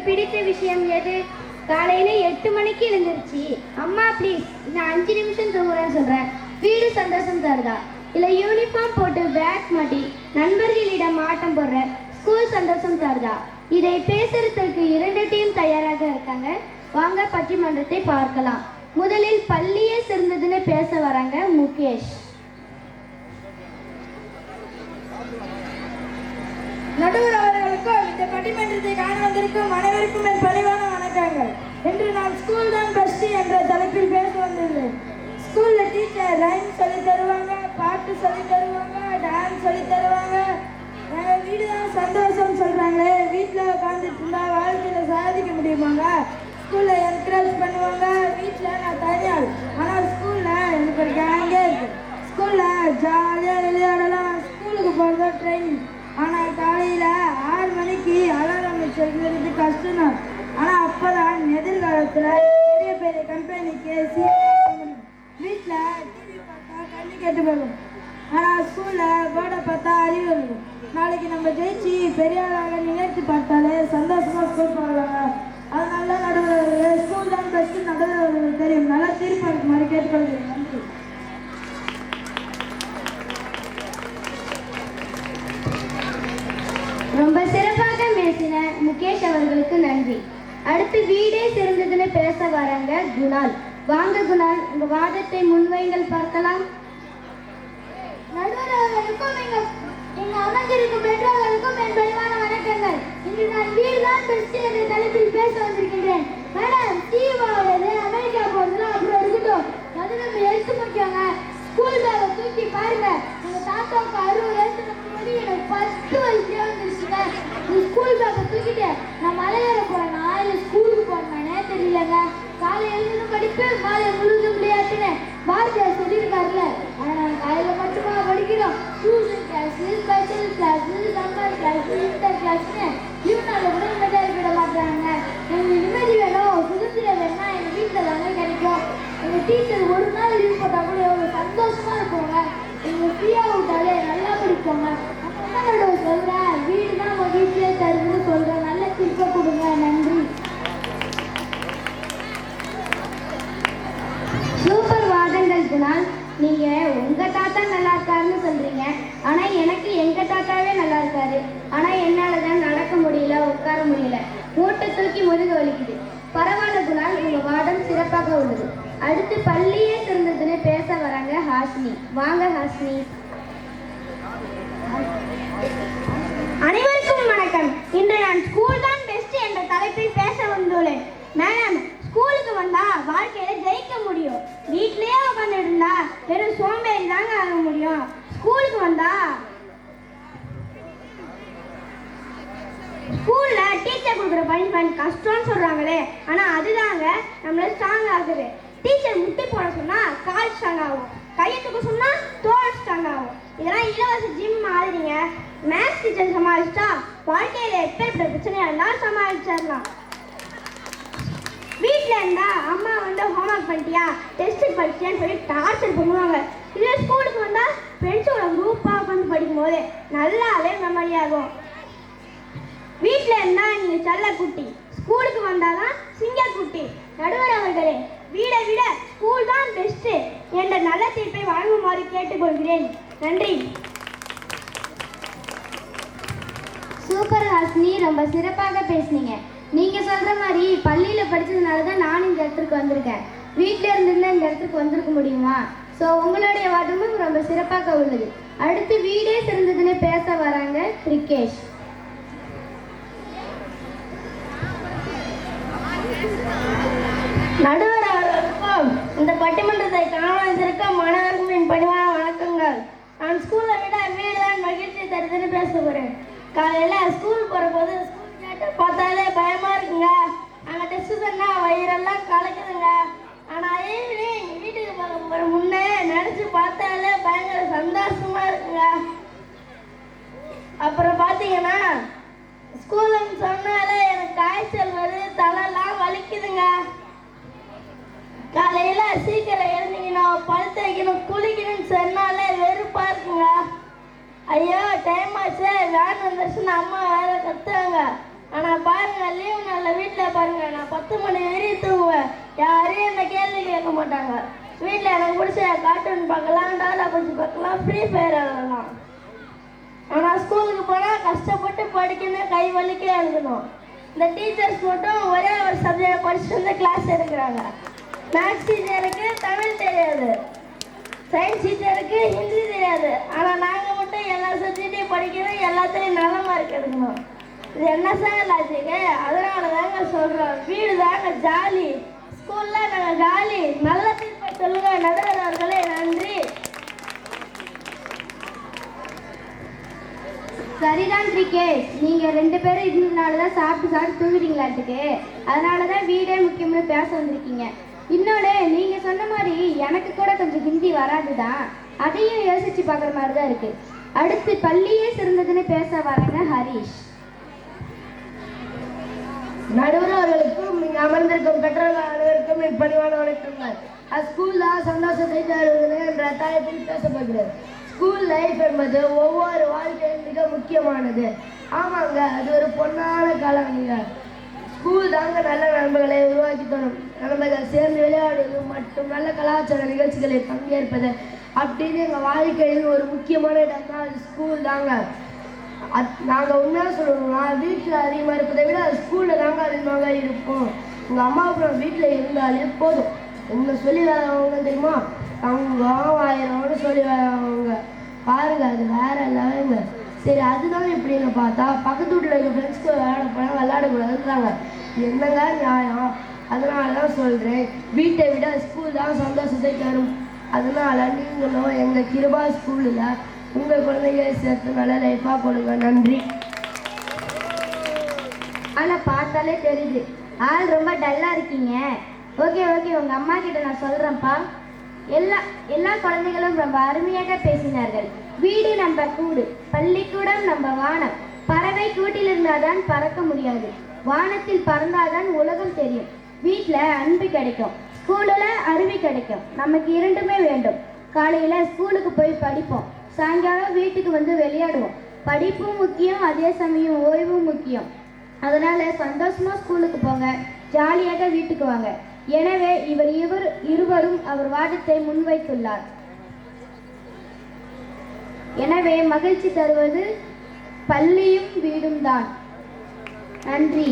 பிடித்த விஷயம் எது? காலையில 8 மணிக்கு எழுந்திருச்சு அம்மா ப்ளீஸ் நான் 5 நிமிஷம் தூங்குறேன்னு சொல்றேன், வீடு சந்தோஷம் தருதா? இல்லை யூனிஃபார்ம் போட்டு பேக் மாட்டி நண்பர்களிடம் ஆட்டம் போடுற ஸ்கூல் சந்தோஷம் தருதா? இதை பேசுறதுக்கு 2 டீம் தயாராக இருக்காங்க. வாங்க பட்டிமன்றத்தை பார்க்கலாம். முதலில் பள்ளியே சிறந்ததுன்னு பேச வராங்க முகேஷ். நடுவர் அவர்களுக்கும் இந்த பட்டிமன்றத்தை காண வந்திருக்கும் அனைவருக்கும் என் பணிவான வணக்கங்கள். இன்று நான் ஸ்கூல் தான் பெஸ்ட் என்ற தலைப்பில் பேச வந்துள்ளேன். ஸ்கூல்ல டீச்சர் ரைம் சொல்லி தருவாங்க, பாட்டு சொல்லி தருவாங்க, டான்ஸ் சொல்லி தருவாங்க. நாங்கள் வீடு தான் சந்தோஷம் சொல்றாங்களே, வீட்டில் உட்காந்துட்டு இருந்தா வாழ்க்கையில சாதிக்க முடியுமாங்க? ஸ்கூல்ல என்கரேஜ் பண்ணுவாங்க, வீட்டில் நான் தனியாள். ஆனால் ஸ்கூல்ல எனக்கு ஒரு கேங்கே இருக்கு. ஸ்கூல்ல ஜாலியாக விளையாடலாம், ஸ்கூலுக்கு போகிறதோ ட்ரைனிங். ஆனால் காலையில் 6 மணிக்கு அலாரம் வச்சுருக்கிறது கஷ்டம் தான். ஆனால் அப்போ தான் எதிர்காலத்தில் பெரிய பெரிய கம்பெனிக்கு வீட்டில் டிவி பார்த்தா கண்ணு கெட்டு போகும். ஆனால் ஸ்கூலில் போர்டை பார்த்தா அறிவு இருக்கும். நாளைக்கு நம்ம ஜெயிச்சு பெரிய ஆளாக நிகழ்ச்சி பார்த்தாலே சந்தோஷமாக ஸ்கூல் போகலாங்க. அதனால தான் நடுவர் ஸ்கூல் தான் பெஸ்ட்டு நடுவர் தெரியும். நல்லா தீர்ப்பு அளிக்கும் மாதிரி கேட்டுக்கொள்கிறேன். நன்றி. ரொம்ப சிறப்பாக பேசின முகேஷ் அவர்களுக்கு நன்றி. அடுத்து வீடே சிறந்ததுன்னு பேச வராங்க குணால். வாங்க குணால், உங்க வாதத்தை முன்வைங்கள் பார்க்கலாம். நடுவர் அவர்களுக்கும் எங்க அமைஞ்சிருக்கும் பெற்றோர்களுக்கும் என் பணிவான வணக்கங்கள். இன்று நான் வீடு தான் பெஸ்ட் என்ற தலைப்பில் பேச வந்திருக்கின்றேன். மேடம், தீவாவது அமெரிக்கா போறதுலாம் அப்புறம் இருக்கட்டும், அது நம்ம எழுத்து முக்கியங்க. ஸ்கூல் பேக்கை தூக்கி பாருங்க. எங்க தாத்தாவுக்கு 60 வயசுக்கு முன்னாடி எனக்கு 10 வயசுலேயே வந்துருச்சுங்க. இந்த ஸ்கூல் பேக்கை தூக்கிட்டு நான் மலையேற போறேன்னா இல்லை ஸ்கூலுக்கு போறேன்னானே தெரியலங்க. காலை எழுதுன்னு படிப்பு, மாலை முழுதும் விளையாட்டுன்னு பாரதியார் சொல்லியிருக்காருல்ல. ஆனால் நாங்கள் காலையில் மட்டுமா படிக்கிறோம். Tuition class, special class, summer class, inter கிளாஸ்னு இவனால கூட நிம்மதியாக விட மாட்டாங்க. எங்களுக்கு நிம்மதி வேணும், சுதந்திரம் வேணும்னா எங்கள் வீட்டில் தானே கிடைக்கும். எங்கள் டீச்சர் ஒரு நாள் லீவ் போட்டால் கூட எவ்வளோ சந்தோஷமாக இருப்போங்க. எங்கள் ஃப்ரீயாக விட்டாலே நல்லா படிப்போங்க. அம்மாவோட சொல்கிறேன், வீடு தான் நம்ம வீட்டிலே தருதுன்னு சொல்கிறேன். நல்ல திருப்ப கொடுங்க. நன்றி. சூப்பர் வாதங்கள் குணால். நீங்க உங்க தாத்தா நல்லா இருக்காருன்னு சொல்றீங்க, ஆனா எனக்கு எங்க தாத்தாவே நல்லா இருக்காரு. ஆனா என்னாலதான் நடக்க முடியல, உட்கார முடியல, மூட்டை தூக்கி முதுகு வலிக்குது. பரவாயில்ல குணால், உங்க வாதம் சிறப்பாக உள்ளது. அடுத்து பள்ளியே சிறந்ததுன்னு பேச வராங்க ஹாசினி. வாங்க ஹாசினி. அனைவருக்கும் வணக்கம். இன்று நான் ஸ்கூல் தான் பெஸ்ட் என்ற தலைப்பில் பேச வந்துள்ளேன். மேடம், ஸ்கூலுக்கு வந்தா வாழ்க்கையில ஜெயிக்க முடியும். வீட்லயே உட்காந்து இருந்தா வெறும் சோம்பேறி தாங்க ஆக முடியும். ஸ்கூலுக்கு வந்தா ஸ்கூல்ல டீச்சர் கொடுக்குற பனிஷ்மெண்ட் கஷ்டம்னு சொல்றாங்களே, ஆனா அதுதாங்க நம்மள ஸ்ட்ராங் ஆகுது. டீச்சர் முட்டி போட சொன்னா கால் ஸ்ட்ராங் ஆகும், கையத்துக்கு சொன்னா தோல் ஸ்ட்ராங் ஆகும். இதெல்லாம் இலவச ஜிம் மாதிரிங்க. மேத்ஸ் டீச்சர் சமாளிச்சா வாழ்க்கையில எப்பேற்பட்ட பிரச்சனையா இருந்தாலும் சமாளிச்சிடலாம். வீட்டில் இருந்தா அம்மா ஹோம்ஒர்க் பண்ணிட்டியா, டெஸ்ட் படிச்சியான்னு சொல்லி டார்ச்சர் பண்ணுவாங்க. இதே ஸ்கூலுக்கு வந்தா ஃப்ரெண்ட்ஸோட குரூப்பாக உட்காந்து படிக்கும் போது நல்லாவே மெமரி ஆகும். வீட்டில் இருந்தா நீங்க செல்ல குட்டி, ஸ்கூலுக்கு வந்தாதான் சிங்க குட்டி. நடுவர் அவர்களே, வீடை விட ஸ்கூல் தான் பெஸ்ட் என்ற நல்ல தீர்ப்பை வழங்குமாறு கேட்டுக்கொள்கிறேன். நன்றி. சூப்பர் ஹாசினி, ரொம்ப சிறப்பாக பேசுனீங்க. நீங்க சொல்ற மாதிரி பள்ளியில படிச்சதுனால தான் நான் இந்த இடத்துக்கு வந்திருக்கேன். வீட்டில இருந்திருந்தா இந்த இடத்துக்கு வந்திருக்க முடியுமா? ஸோ உங்களுடைய வாதமும் ரொம்ப சிறப்பாக உள்ளது. அடுத்து வீடே சிறந்ததுன்னு பேச வராங்க கிரிகேஷ். நடுவர் அவர்களுக்கும் இந்த பட்டிமன்றத்தை காண வந்திருக்க மாணவருக்கும் என் பணிவான வணக்கங்கள். நான் ஸ்கூலை விட வீடு தான் மகிழ்ச்சி தருதுன்னு பேச போகிறேன். காலையில் ஸ்கூல் போகிற போது ஸ்கூல் கேட்டு பார்த்தாலே பயமாக இருக்குங்க. அங்கே டெஸ்ட் சொன்னால் வயிறெல்லாம் கலக்குதுங்க. ஆனால் ஈவினிங் வீட்டுக்கு போகிற முன்னே நினச்சி பார்த்தாலே பயங்கர சந்தோஷமாக இருக்குங்க. அப்புறம் பார்த்தீங்கன்னா ஸ்கூலுன்னு சொன்னாலே எனக்கு காய்ச்சல் வருது, தலைலாம் வலிக்குதுங்க. காலையில சீக்கிரம் எழுந்தீங்கன்னா பல் தேய்க்கணும், குளிக்கணும்னு சொன்னாலே வெறுப்பா இருக்குங்க. ஐயோ டைம் ஆச்சு, வேன் வந்துருச்சுன்னு அம்மா வேற கத்துறாங்க. ஆனால் பாருங்க லீவு நாளில் வீட்டில் பாருங்க நான் 10 மணி வரையும் தூங்குவேன். யாரையும் என்ன கேள்வி கேட்க மாட்டாங்க. வீட்டில் எனக்கு பிடிச்ச கார்ட்டூன் பார்க்கலாம், டாடா கொஞ்சம் பார்க்கலாம், ஃப்ரீ ஃபயர் ஆடலாம். ஆனால் ஸ்கூலுக்கு போனால் கஷ்டப்பட்டு படிக்கணும், கை வலிக்க எழுதணும். இந்த டீச்சர்ஸ் மட்டும் ஒரே ஒரு சப்ஜெக்ட் படிச்சுட்டு வந்து கிளாஸ் எடுக்கிறாங்க. மேக்ஸ் டீச்சருக்கு தமிழ் தெரியாது, சயின்ஸ் டீச்சருக்கு ஹிந்தி தெரியாது. ஆனால் நாங்கள் மட்டும் எல்லா சப்ஜெக்டையும் படிக்கணும், எல்லாத்துலேயும் நல்ல மார்க் எடுக்கணும். இது என்ன சார் லாஜிக்கு? அதனால தாங்க சொல்கிறோம், வீடு தாங்க ஜாலி, ஸ்கூலில் நாங்கள் ஜாலி. நல்ல தீர்ப்பை சொல்லுங்க நடுவர் அவர்களே. நன்றி. சரிதான் கிரிக்கெட், நீங்க 2 பேரும் இருந்ததுனால தான் சாப்பிட்டு தூங்குறீங்களாட்டுக்கு. அதனால தான் வீடே முக்கியம்னு பேச வந்திருக்கீங்க. இன்னொன்று, நீங்க சொன்ன மாதிரி எனக்கு கூட கொஞ்சம் ஹிந்தி வராதுதான், அதையும் யோசிச்சு பார்க்குற மாதிரி தான் இருக்கு. அடுத்து பள்ளியே சிறந்ததுன்னு பேச வரேங்க ஹரிஷ். நடுவர் அவர்களுக்கும் இங்கே அமர்ந்திருக்கும் பெற்றோர்கள் அனைவருக்கும் என் பணிவான வணக்கங்கள். ஸ்கூல் தான் சந்தோஷத்தை தருவது என்ற தலைப்பில் பேசப்படுகிறது. ஸ்கூல் லைஃப் என்பது ஒவ்வொரு வாழ்க்கையும் மிக முக்கியமானது. ஆமாங்க, அது ஒரு பொன்னான காலங்க. ஸ்கூல் தாங்க நல்ல நண்பர்களை உருவாக்கி தரும். நண்பர்கள் சேர்ந்து விளையாடுவது மற்றும் நல்ல கலாச்சார நிகழ்ச்சிகளில் பங்கேற்பது அப்படின்னு எங்கள் வாழ்க்கையில் ஒரு முக்கியமான இடம் தான் அது ஸ்கூல் தாங்க. நாங்கள் உண்மையாக சொல்லணும்னா வீட்டில் அதிகமாக இருப்பதை விட ஸ்கூலில் தாங்க அதிகமாக இருப்போம். உங்கள் அம்மா அப்புறம் வீட்டில் இருந்தாலே போதும். உங்களை சொல்லி வரவங்க தெரியுமா, அவங்க 1000 சொல்லி வரவங்க பாருங்க, அது வேற லெவலுங்க. சரி, அதுதான் எப்படின்னு பார்த்தா பக்கத்து வீட்டில் இருக்க ஃப்ரெண்ட்ஸ்க்கு விளையாடக்கூடாதுன்றாங்க. என்னங்க நியாயம்? அதனால தான் சொல்கிறேன், வீட்டை விட ஸ்கூல் தான் சந்தோஷத்தை தரும். அதனால நீங்களும் எங்கள் கிருபா ஸ்கூலில் உங்கள் குழந்தைகளை சேர்த்து நல்ல லைஃபாக கொடுங்க. நன்றி. ஆனால் பார்த்தாலே தெரியுது ஆள் ரொம்ப டல்லாக இருக்கீங்க. ஓகே, உங்கள் அம்மா கிட்ட நான் சொல்கிறேன்ப்பா. எல்லா குழந்தைகளும் ரொம்ப அருமையாக பேசினார்கள். வீடு நம்ம கூடு, பள்ளிக்கூடம் நம்ம வானம். பறவை கூட்டில் இருந்தால்தான் பறக்க முடியாது, வானத்தில் பறந்தாதான் உலகம் தெரியும். வீட்டில் அன்பு கிடைக்கும், ஸ்கூலில் அறிவு கிடைக்கும். நமக்கு 2மே வேண்டும். காலையில் ஸ்கூலுக்கு போய் படிப்போம், சாயங்காலம் வீட்டுக்கு வந்து விளையாடுவோம். படிப்பும் முக்கியம், அதே சமயம் ஓய்வும் முக்கியம். அதனால் சந்தோஷமாக ஸ்கூலுக்கு போங்க, ஜாலியாக வீட்டுக்கு வாங்க. எனவே இருவரும் அவர் வாதத்தை முன்வைத்துள்ளார். எனவே மகிழ்ச்சி தருவது பள்ளியும் வீடும் தான். நன்றி.